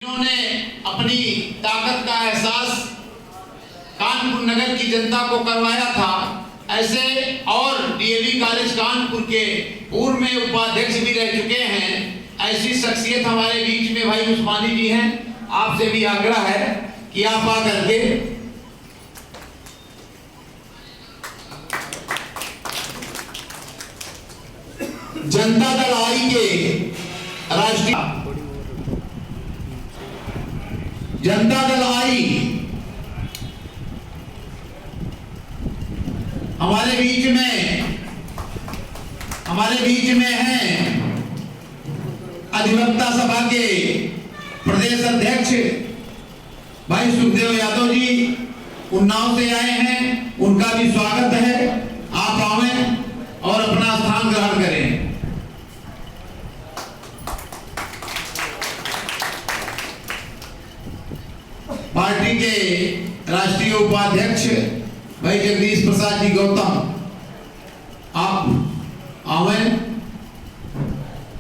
इन्होंने अपनी ताकत का एहसास कानपुर नगर की जनता को करवाया था। ऐसे और डीएवी कॉलेज कानपुर के पूर्व में उपाध्यक्ष भी रह चुके हैं। ऐसी शख्सियत हमारे बीच में भाई उस्मानी जी हैं। आपसे भी आग्रह है कि आप आकर के जनता दल आई के राष्ट्रीय जनता दल आई हमारे बीच में हैं अधिवक्ता सभा के प्रदेश अध्यक्ष भाई सुखदेव यादव जी उन्नाव से आए हैं। उनका भी स्वागत है। आप आवें और अपना स्थान ग्रहण करें। पार्टी के राष्ट्रीय उपाध्यक्ष भाई जगदीश प्रसाद जी गौतम, आप आवें,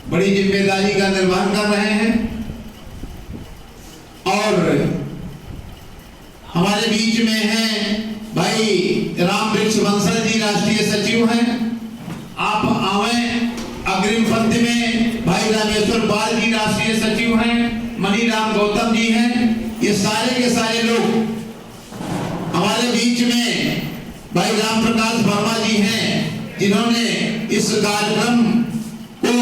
बड़ी जिम्मेदारी का निर्वहन कर रहे हैं। और हमारे बीच में हैं भाई राम वृक्ष बंसल जी, राष्ट्रीय सचिव हैं। आप आवें। अग्रिम पंक्ति में भाई रामेश्वर पाल जी, राष्ट्रीय सचिव हैं। मनीराम गौतम जी हैं। ये सारे के सारे लोग हमारे बीच में भाई राम प्रकाश वर्मा जी हैं, जिन्होंने इस कार्यक्रम को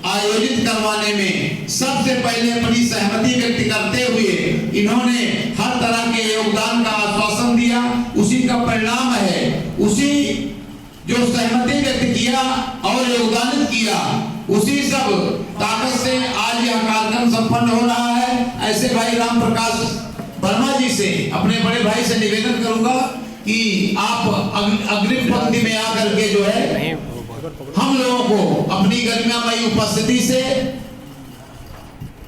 आयोजित करवाने में सबसे पहले अपनी सहमति व्यक्त करते हुए इन्होंने हर तरह के योगदान का आश्वासन दिया। उसी का परिणाम है, उसी जो सहमति व्यक्त किया और योगदान किया, उसी सब ताकत से आज यह कार्यक्रम संपन्न हो रहा है। ऐसे भाई राम प्रकाश वर्मा जी से, अपने बड़े भाई से निवेदन करूंगा कि आप अग्रिम पंक्ति में आकर के जो है हम लोगों को अपनी गरिमामयी उपस्थिति से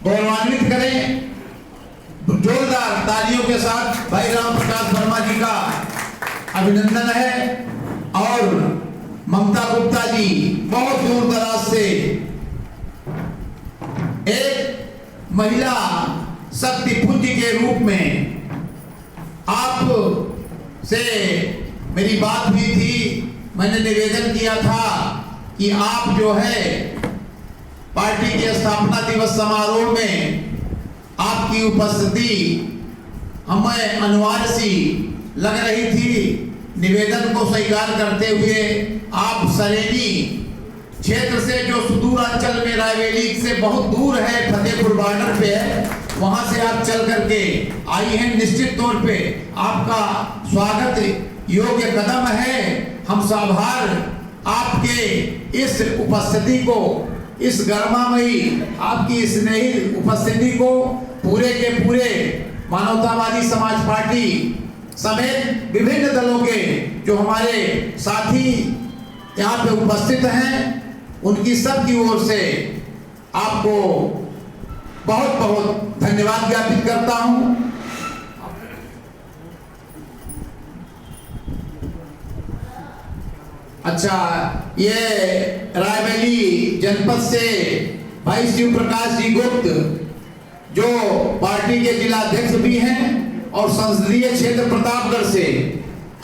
गौरवान्वित करें। जोरदार तालियों के साथ भाई राम प्रकाश वर्मा जी का अभिनंदन है। और ममता गुप्ता जी बहुत दूर दराज से एक महिला शक्ति पुंज के रूप में आप से मेरी बात हुई थी। मैंने निवेदन किया था कि आप जो है पार्टी के स्थापना दिवस समारोह में आपकी उपस्थिति हमें अनिवार्य सी लग रही थी। निवेदन को स्वीकार करते हुए आप सरेनी क्षेत्र से, जो सुदूरांचल में रायवेली से बहुत दूर है, फतेहपुर बॉर्डर पे है, वहां से आप चल करके आई हैं। निश्चित तौर पे आपका स्वागत योग्य कदम है। हम आभार आपके इस उपस्थिति को, इस गरिमामयी आपकी स्नेही उपस्थिति को पूरे के पूरे मानवतावादी समाज पार्टी समेत विभिन्न दलों के जो हमारे साथी यहाँ पे उपस्थित हैं, उनकी सब की ओर से आपको बहुत बहुत धन्यवाद ज्ञापित करता हूं। अच्छा, ये रायबरेली जनपद से भाई शिव प्रकाश जी गुप्त, जो पार्टी के जिला अध्यक्ष भी हैं, और संसदीय क्षेत्र प्रतापगढ़ से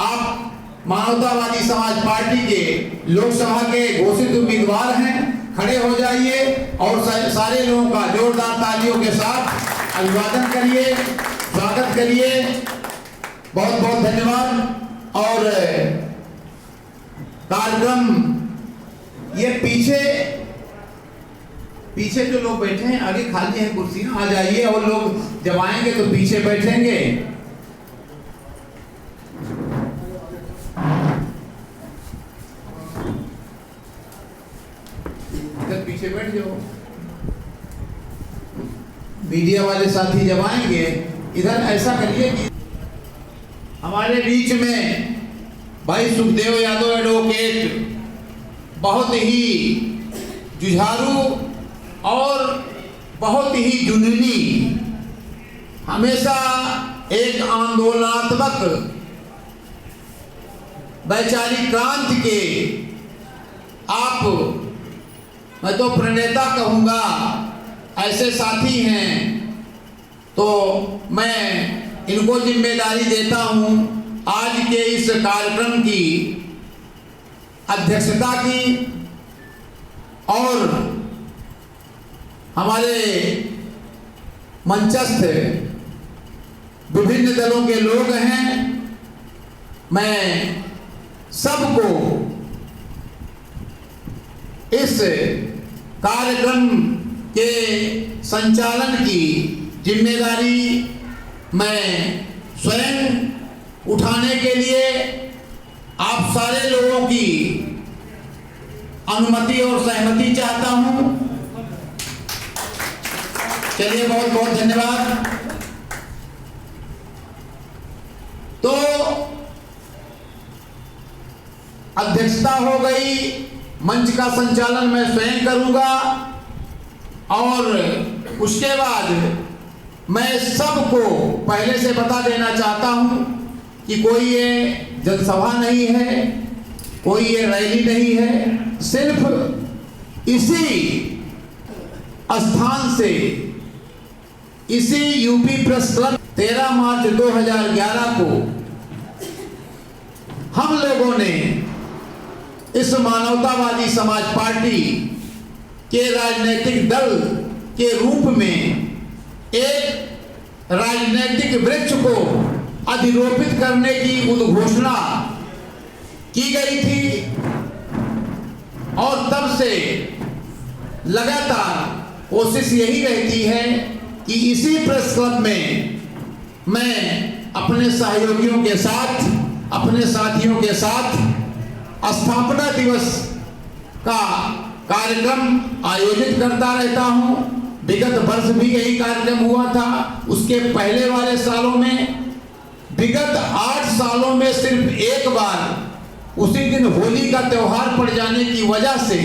आप मानवतावादी समाज पार्टी के लोकसभा के घोषित उम्मीदवार हैं। खड़े हो जाइए और सारे लोगों का जोरदार तालियों के साथ अभिवादन करिए, स्वागत करिए। बहुत बहुत धन्यवाद। और कार्यक्रम ये पीछे जो लोग बैठे हैं, आगे खाली है कुर्सी, आ जाइए। और लोग जब आएंगे तो पीछे बैठेंगे। इधर पीछे बैठ जाओ। मीडिया वाले साथी जब आएंगे, इधर ऐसा करिए कि हमारे बीच में भाई सुखदेव यादव एडवोकेट बहुत ही जुझारू और बहुत ही जुनूनी, हमेशा एक आंदोलनात्मक वैचारिक क्रांति के आप, मैं तो प्रणेता कहूंगा, ऐसे साथी हैं तो मैं इनको जिम्मेदारी देता हूं आज के इस कार्यक्रम की अध्यक्षता की। और हमारे मंचस्थ विभिन्न दलों के लोग हैं, मैं सबको इस कार्यक्रम के संचालन की जिम्मेदारी मैं स्वयं उठाने के लिए आप सारे लोगों की अनुमति और सहमति चाहता हूं। चलिए, बहुत बहुत धन्यवाद। तो अध्यक्षता हो गई, मंच का संचालन मैं स्वयं करूंगा और उसके बाद मैं सबको पहले से बता देना चाहता हूं कि कोई ये जनसभा नहीं है, कोई ये रैली नहीं है, सिर्फ इसी स्थान से, इसी यूपी प्रेस क्लब 13 मार्च 2011 को हम लोगों ने इस मानवतावादी समाज पार्टी के राजनीतिक दल के रूप में एक राजनीतिक वृक्ष को अधिरोपित करने की उद्घोषणा की गई थी और तब से लगातार कोशिश यही रहती है कि इसी प्रेस क्लब में मैं अपने सहयोगियों के साथ, अपने साथियों के साथ स्थापना दिवस का कार्यक्रम आयोजित करता रहता हूं। विगत वर्ष भी यही कार्यक्रम हुआ था। उसके पहले वाले सालों में, विगत 8 सालों में सिर्फ एक बार उसी दिन होली का त्योहार पड़ जाने की वजह से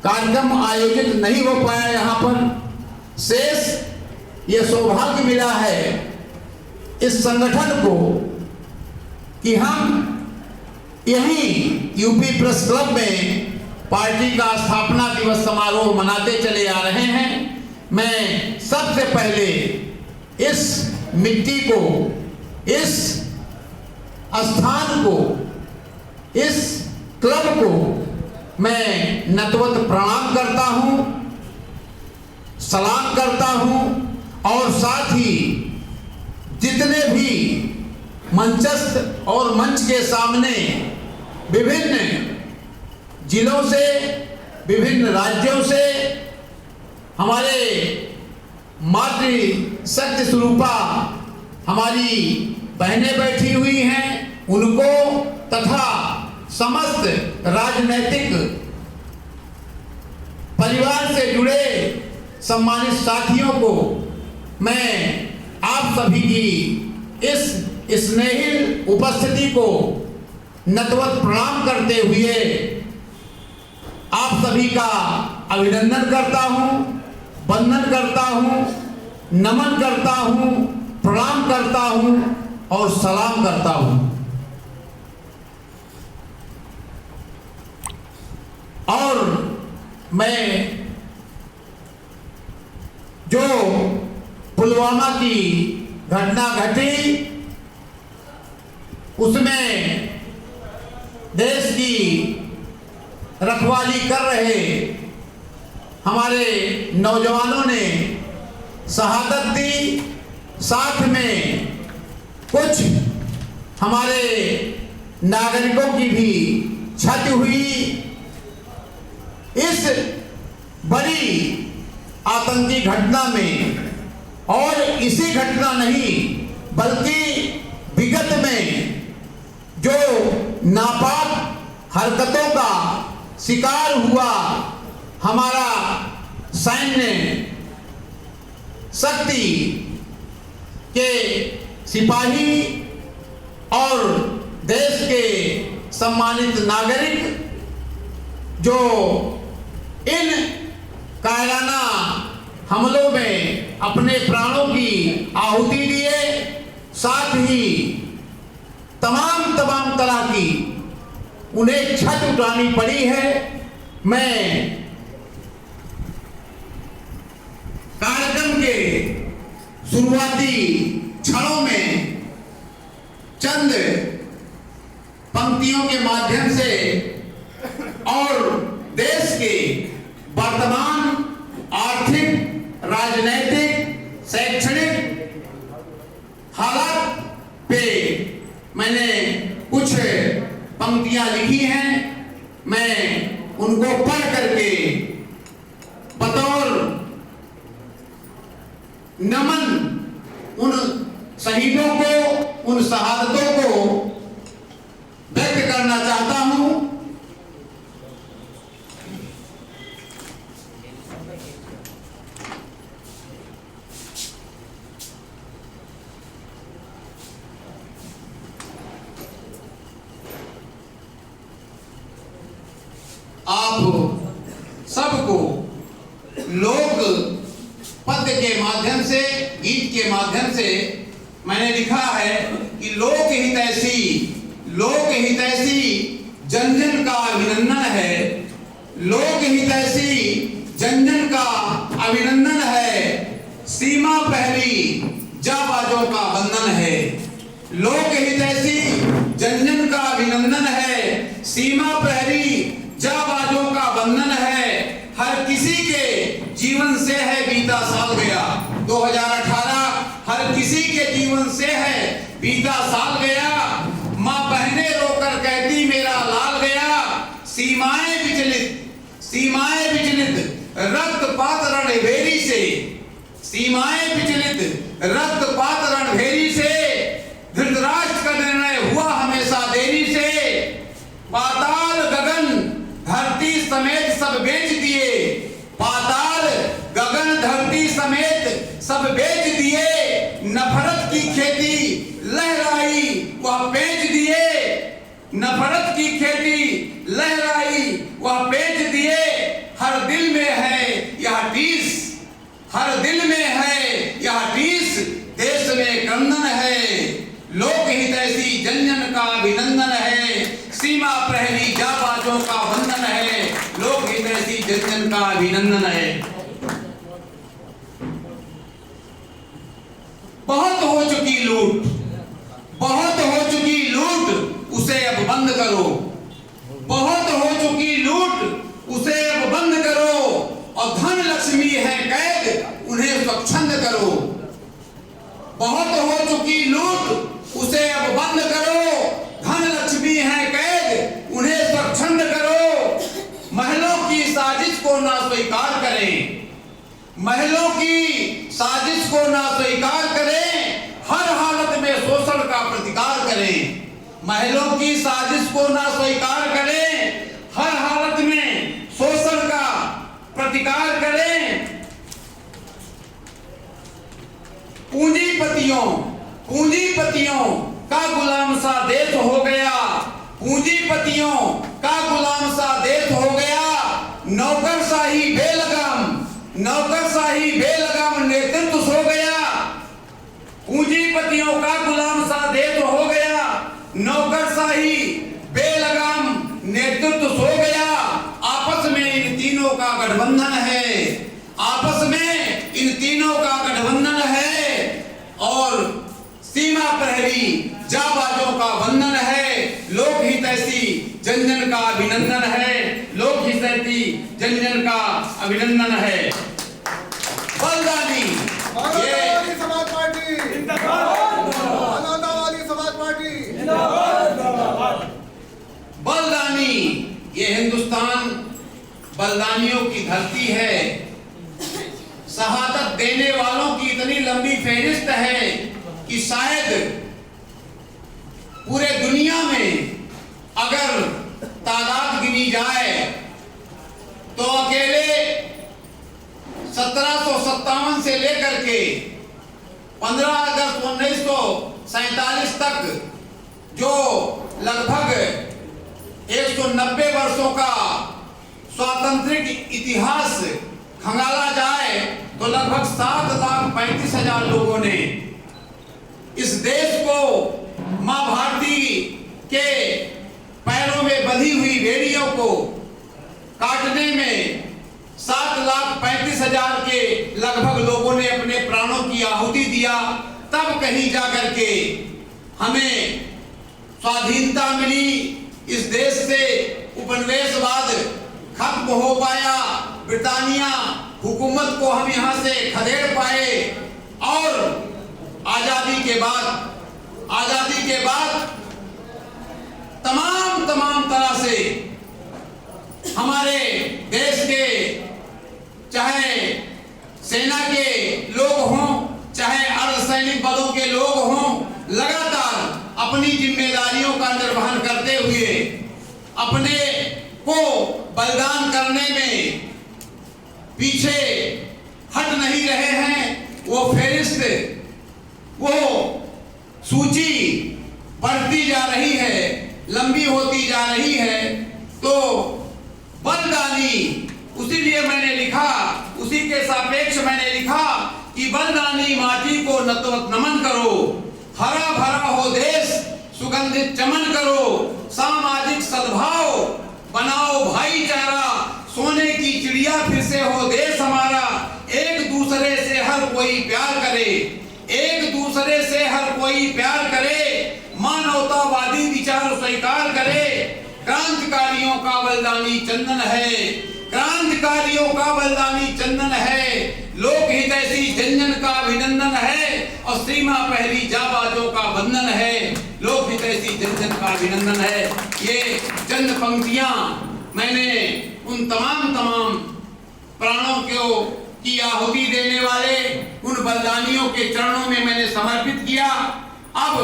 कार्यक्रम आयोजित नहीं हो पाया। यहाँ पर शेष ये सौभाग्य मिला है इस संगठन को कि हम यही यूपी प्रेस क्लब में पार्टी का स्थापना दिवस समारोह मनाते चले आ रहे हैं। मैं सबसे पहले इस मिट्टी को, इस स्थान को, इस क्लब को मैं नतवत प्रणाम करता हूं, सलाम करता हूं और साथ ही जितने भी मंचस्थ और मंच के सामने विभिन्न जिलों से, विभिन्न राज्यों से हमारे मातृशक्ति स्वरूपा हमारी बहनें बैठी हुई हैं, उनको तथा समस्त राजनीतिक परिवार से जुड़े सम्मानित साथियों को मैं आप सभी की इस स्नेहिल उपस्थिति को नतवत प्रणाम करते हुए आप सभी का अभिनंदन करता हूं, वंदन करता हूं, नमन करता हूं, प्रणाम करता हूं और सलाम करता हूं। और मैं जो पुलवामा की घटना घटी उसमें देश की रखवाली कर रहे हमारे नौजवानों ने शहादत दी, साथ में कुछ हमारे नागरिकों की भी क्षति हुई। इस बड़ी आतंकी घटना में, और इसी घटना नहीं बल्कि विगत में जो नापाक हरकतों का शिकार हुआ हमारा सैन्य शक्ति के सिपाही और देश के सम्मानित नागरिक जो इन कायराना हमलों में अपने प्राणों की आहुति दिए, साथ ही तमाम तरह की उन्हें क्षति उठानी पड़ी है। मैं कार्यक्रम के शुरुआती क्षणों में चंद पंक्तियों के माध्यम से और देश के वर्तमान आर्थिक, राजनैतिक, शैक्षणिक हालात पे मैंने कुछ पंक्तियां लिखी हैं। मैं उनको पढ़ करके बतौर नमन उन शहीदों को, उन शहादतों को व्यक्त करना चाहता हूं। आप सबको लोक पद्य के माध्यम से, गीत के माध्यम से मैंने लिखा है कि लोक हितैषी जन जन का अभिनंदन है। लोक हितैषी जन जन का अभिनंदन है, सीमा प्रहरी जाबाजों का वंदन है। लोक हितैषी जन जन का अभिनंदन है, सीमा प्रहरी जाबाजों का वंदन है। हर किसी के जीवन से है बीता साल गया 2018, हर किसी के जीवन से है बीता साल गया। माँ बहनें रोकर कहती मेरा लाल गया। सीमाएं विचलित रक्तपात रणभेरी से, सीमाएं विचलित रक्तपात रणभेरी से। धृतराष्ट्र का निर्णय हुआ हमेशा देरी से। पाताल गगन धरती समेत सब बेच दिए, पाताल गगन धरती समेत सब बेच दिए। नफरत की खेती लहराई वह बेच दिए, नफरत की खेती लहराई वह बेच दिए। हर दिल में है यह टीस, हर दिल में है यह टीस, देश में क्रंदन है। लोक हितैषी जन जन का अभिनंदन है, सीमा प्रहरी जाबाजों का वंदन है। लोक हितैषी जन जन का अभिनंदन है। बहुत हो चुकी लूट, बहुत हो चुकी लूट, उसे अब बंद करो। बहुत हो चुकी लूट, उसे अब बंद करो। और धन लक्ष्मी है कैद, उन्हें स्वच्छंद करो। बहुत हो चुकी लूट, उसे अब बंद करो। धन लक्ष्मी है कैद, उन्हें स्वच्छंद करो। महलों की साजिश को ना स्वीकार करें, महलों की साजिश को ना स्वीकार करें। हर हालत में शोषण का प्रतिकार करें, महलों की साजिश को ना स्वीकार करें। हर हालत में शोषण का प्रतिकार करें। पूंजीपतियों का गुलाम सा देश हो गया, पूंजीपतियों का गुलाम सा देश हो गया। नौकरशाही बेलगाम नेतृत्व सो गया। पूंजीपतियों का गुलाम सा देश हो गया, नौकरशाही बेलगाम नेतृत्व सो गया। आपस में इन तीनों का गठबंधन है, आपस में इन तीनों का गठबंधन है। और सीमा प्रहरी जाबाजों का वंदन है। लोक हितैषी जन जन का अभिनंदन है, लोक हितैषी जन जन का अभिनंदन है। बलदानी समाज पार्टी जिंदाबाद, समाज पार्टी जिंदाबाद। बलदानी, ये हिंदुस्तान बलदानियों की धरती है। शहादत देने वालों की इतनी लंबी फहरिस्त है कि शायद पूरे दुनिया में अगर तादाद गिनी जाए तो अकेले 1757 से लेकर के 15 अगस्त 1947 तक जो लगभग 190 वर्षों का स्वातंत्रिक इतिहास खंगाला जाए तो लगभग 7,35,000 लोगों ने इस देश को मां भारती के पैरों में बंधी हुई बेड़ियों को काटने में 7,35,000 के लगभग लोगों ने अपने प्राणों की आहुति दिया, तब कहीं जाकर के हमें स्वाधीनता मिली। इस देश से उपनिवेशवाद खत्म हो पाया, ब्रिटानिया हुकूमत को हम यहाँ से खदेड़ पाए और आजादी के बाद तमाम तरह से हमारे देश के चाहे सेना के लोग हों, चाहे अर्धसैनिक बलों के लोग हों, लगातार अपनी जिम्मेदारियों का निर्वहन करते हुए अपने को बलिदान करने में पीछे हट नहीं रहे हैं। वो फेरिस्त, वो सूची बढ़ती जा रही है, लंबी होती जा रही है। तो बलिदानी, उसीलिए मैंने लिखा, उसी के सापेक्ष मैंने लिखा कि बलिदानी माटी को नमन करो, हरा भरा हो देश, सुगंधित चमन करो, सामाजिक सद्भाव बनाओ भाईचारा, सोने की चिड़िया फिर से हो देश हमारा। एक दूसरे से हर कोई प्यार करे, एक दूसरे से हर कोई प्यार करे, मानवतावादी विचार स्वीकार करे। क्रांतिकारियों का बलिदानी चंदन है, क्रांतिकारियों का बलिदानी चंदन है, लोक हितैषी जन जन का अभिनंदन है और सीमा पहरी जाबाजों का वंदन है। लोक हितैषी जन जन का अभिनंदन है। ये चंद पंक्तियां मैंने उन तमाम प्राणों की आहुति देने वाले उन बलिदानियों के चरणों में मैंने समर्पित किया। अब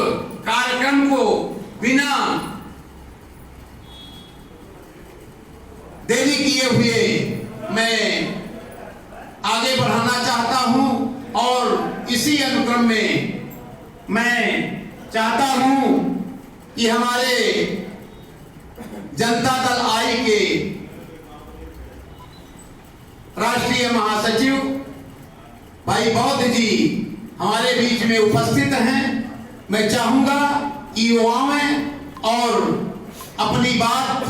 कार्यक्रम को बिना देरी किए हुए मैं आगे बढ़ाना चाहता हूं और इसी अनुक्रम में मैं चाहता हूं कि हमारे जनता दल आई के राष्ट्रीय महासचिव भाई बौद्ध जी हमारे बीच में उपस्थित हैं। मैं चाहूंगा कि वो आएं और अपनी बात,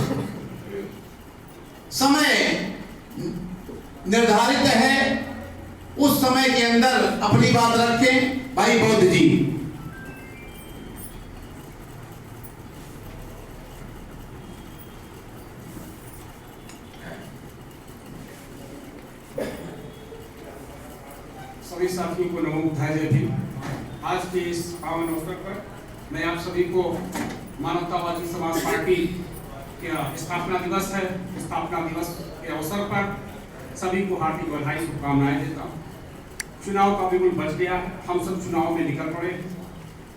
समय निर्धारित है उस समय के अंदर अपनी बात रखें। भाई बौद्ध जी। सभी साथियों को नमो बुद्धाय जय भीम। आज के इस पावन अवसर पर मैं आप सभी को मानवतावादी समाज पार्टी का स्थापना दिवस है, स्थापना दिवस के अवसर पर सभी को हार्दिक बधाई शुभकामनाएं देता हूँ। चुनाव का बिल्कुल बच गया, हम सब चुनाव में निकल पड़े।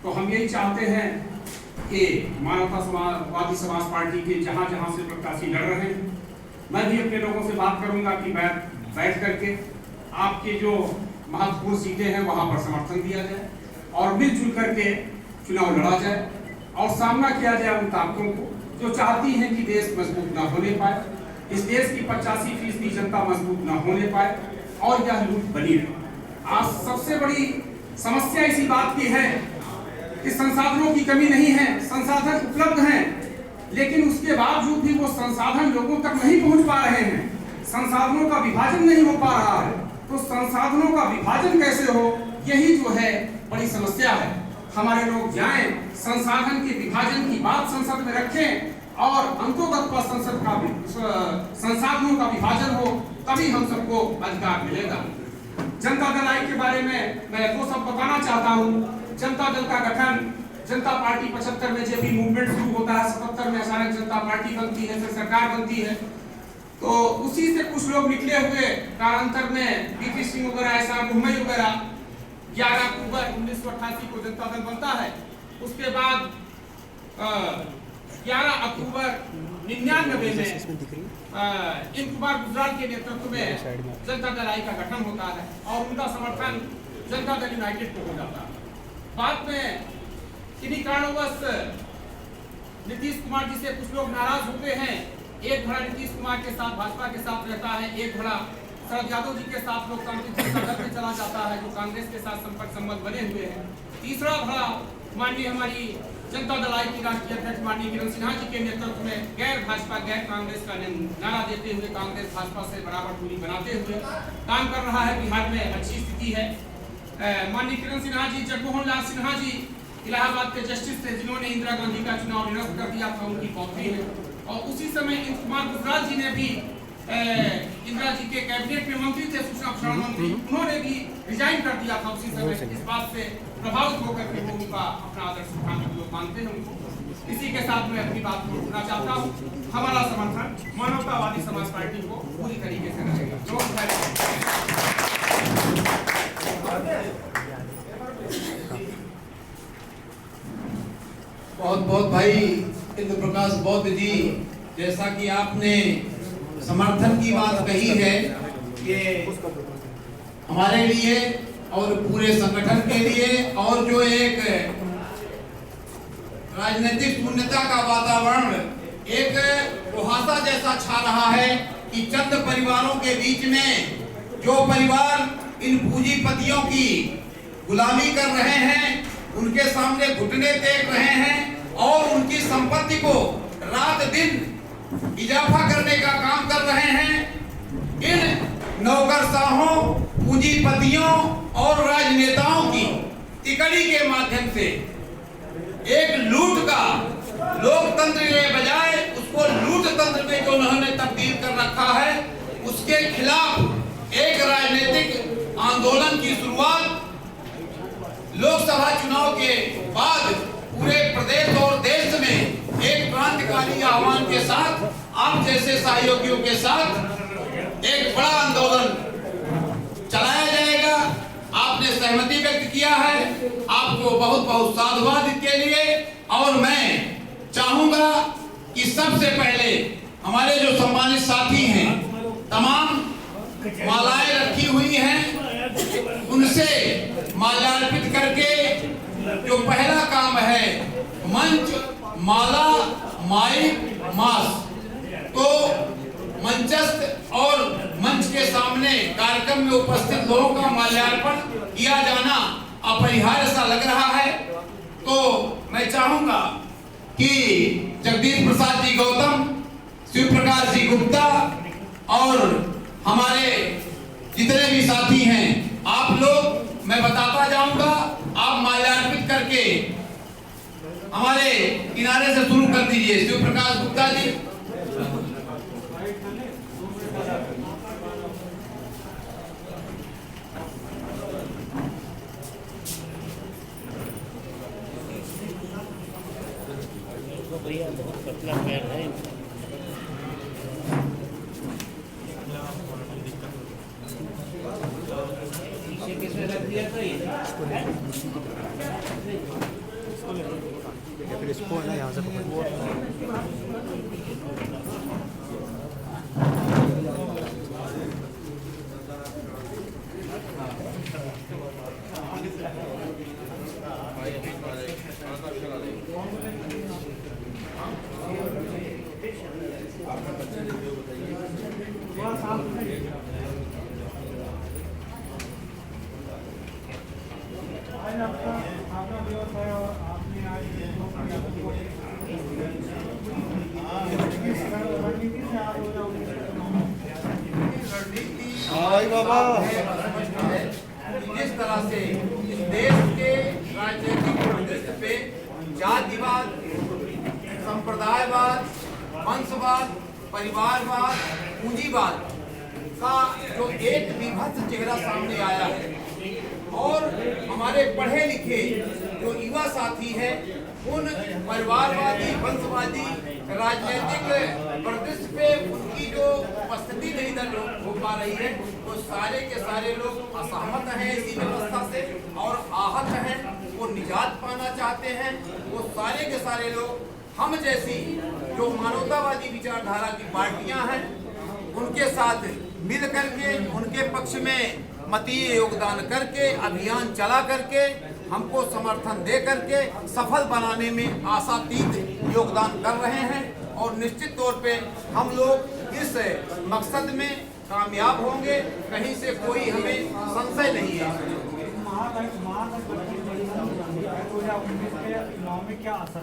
तो हम यही चाहते हैं कि मानवतावादी समाज पार्टी के जहाँ जहाँ से प्रत्याशी लड़ रहे हैं, मैं भी अपने लोगों से बात करूंगा कि बैठ करके आपके जो महत्वपूर्ण सीटें हैं वहां पर समर्थन दिया जाए और मिलजुल करके चुनाव लड़ा जाए और सामना किया जाए उन ताकतों को जो चाहती हैं कि देश मजबूत न होने पाए, इस देश की 85% जनता मजबूत न होने पाए और यह लूट बनी रहे। आज सबसे बड़ी समस्या इसी बात की है कि संसाधनों की कमी नहीं है, संसाधन उपलब्ध हैं, लेकिन उसके बावजूद भी वो संसाधन लोगों तक नहीं पहुंच पा रहे हैं। संसाधनों का विभाजन नहीं हो पा रहा है। तो संसाधनों का विभाजन कैसे हो, यही जो है बड़ी समस्या है। हमारे लोग जाएं, संसाधन के विभाजन की बात संसद में रखें और अंतोगत पर संसाधनों का विभाजन हो, तभी हम सबको अधिकार मिलेगा। जनता दल आई के बारे में मैं दो सब बताना चाहता हूँ। जनता दल का गठन जनता पार्टी 75 में जब भी मूवमेंट शुरू होता है, 77 में अचानक जनता पार्टी बनती है, फिर सरकार बनती है, तो उसी से कुछ लोग निकले हुए कालांतर में बीपी सिंह वगैरह, ऐसा मुंबई वगैरह 11 अक्टूबर 1988 को जनता दल बनता है। उसके बाद 11 अक्टूबर 99 में इन कुमार गुजराल के नेतृत्व में जनता दल आई का गठन होता है और उनका समर्थन जनता दल यूनाइटेड को हो जाता है। बाद में किन्हीं कारणवश नीतीश कुमार जी से कुछ लोग नाराज होते हैं। एक घड़ा नीतीश कुमार के साथ भाजपा के साथ रहता है, एक घड़ा शरद यादव जी के साथ लोकतांत्रिक संगठन में चला जाता है, जो कांग्रेस के साथ संपर्क संबंध बने हुए हैं। तीसरा भरा माननीय हमारी जनता दल आई की राष्ट्रीय अध्यक्ष माननीय किरण सिन्हा जी के नेतृत्व में गैर भाजपा गैर कांग्रेस का नारा देते हुए कांग्रेस भाजपा से बराबर दूरी बनाते हुए काम कर रहा है। बिहार में अच्छी स्थिति है। माननीय किरण सिन्हा जी, जगमोहन लाल सिन्हा जी इलाहाबाद के जस्टिस थे, जिन्होंने इंदिरा गांधी का चुनाव निरस्त कर दिया था, उनकी पौत्री है। और उसी समय इंद्र कुमार गुजराल जी ने भी इंदिरा जी के कैबिनेट में मंत्री थे, सूचना प्रसारण मंत्री, उन्होंने भी रिजाइन कर दिया था उसी समय। इस बात से प्रभावित होकर के वो उनका अपना आदर्श उठाने के लोग मानते हैं उनको। इसी के साथ मैं अपनी बात को रोकना चाहता हूँ। हमारा समर्थन मानवतावादी समाज पार्टी को पूरी तरीके से रहेगा। बहुत बहुत भाई इंद्र प्रकाश बौद्ध जी, जैसा कि आपने समर्थन की बात कही है कि हमारे लिए और पूरे संगठन के लिए, और जो एक राजनीतिक शून्यता का वातावरण एक कुहासा जैसा छा रहा है कि चंद परिवारों के बीच में जो परिवार इन पूंजीपतियों की गुलामी कर रहे हैं, उनके सामने घुटने टेक रहे हैं और उनकी संपत्ति को रात दिन इजाफा करने का काम कर रहे हैं, इन नौकरशाहों, पूंजीपतियों और राजनेताओं की तिकड़ी के माध्यम से एक लूट का लोकतंत्र के बजाय उसको लूट तंत्र में जो उन्होंने तब्दील कर रखा है, उसके खिलाफ एक राजनीतिक आंदोलन की शुरुआत लोकसभा चुनाव के बाद पूरे प्रदेश और देश में एक क्रांतिकारी आह्वान के साथ आप जैसे सहयोगियों के साथ एक बड़ा आंदोलन चलाया जाएगा। आपने सहमति व्यक्त किया है, आपको बहुत बहुत साधुवाद के लिए। और मैं चाहूंगा कि सबसे पहले हमारे जो सम्मानित साथी हैं, तमाम मालाएं रखी हुई हैं, उनसे माल्यार्पित करके जो पहला काम है मंच, माला, माइक, मास्क, तो मंचस्थ और मंच के सामने कार्यक्रम में उपस्थित लोगों का माल्यार्पण किया जाना अपरिहार्य सा लग रहा है। तो मैं चाहूंगा कि जगदीश प्रसाद जी गौतम, शिव प्रकाश जी गुप्ता और हमारे जितने भी साथी हैं, आप लोग, मैं बताता जाऊंगा, आप माल्यार्पित करके हमारे किनारे से शुरू कर दीजिए। शिव प्रकाश गुप्ता जी। भैया बहुत पतला पैर है। किसने रख दिया था ये? फिर इसको है ना यहाँ से आपका दिवस है और आपने आज रणनीति से आप हाय बाबा, जिस तरह से इस देश के राजनीतिक परिदृश्य पे जातिवाद, संप्रदायवाद, वंशवाद, परिवारवाद, पूंजीवाद का जो एक विभत्स चेहरा सामने आया है, और हमारे पढ़े लिखे जो युवा साथी हैं, उन परिवारवादी, वंशवादी राजनीतिक परिदृश्य पे उनकी जो उपस्थिति नहीं दर्ज हो पा रही है, वो सारे के सारे लोग असहमत हैं इसी व्यवस्था से और आहत हैं, वो निजात पाना चाहते हैं। वो सारे के सारे लोग हम जैसी जो मानवतावादी विचारधारा की पार्टियां हैं, उनके साथ मिल करके, उनके पक्ष में मतीय योगदान करके, अभियान चला करके, हमको समर्थन दे करके सफल बनाने में आशातीत योगदान कर रहे हैं। और निश्चित तौर पे हम लोग इस मकसद में कामयाब होंगे, कहीं से कोई हमें संशय नहीं है। महागठबंधन 2019 के चुनाव में क्या असर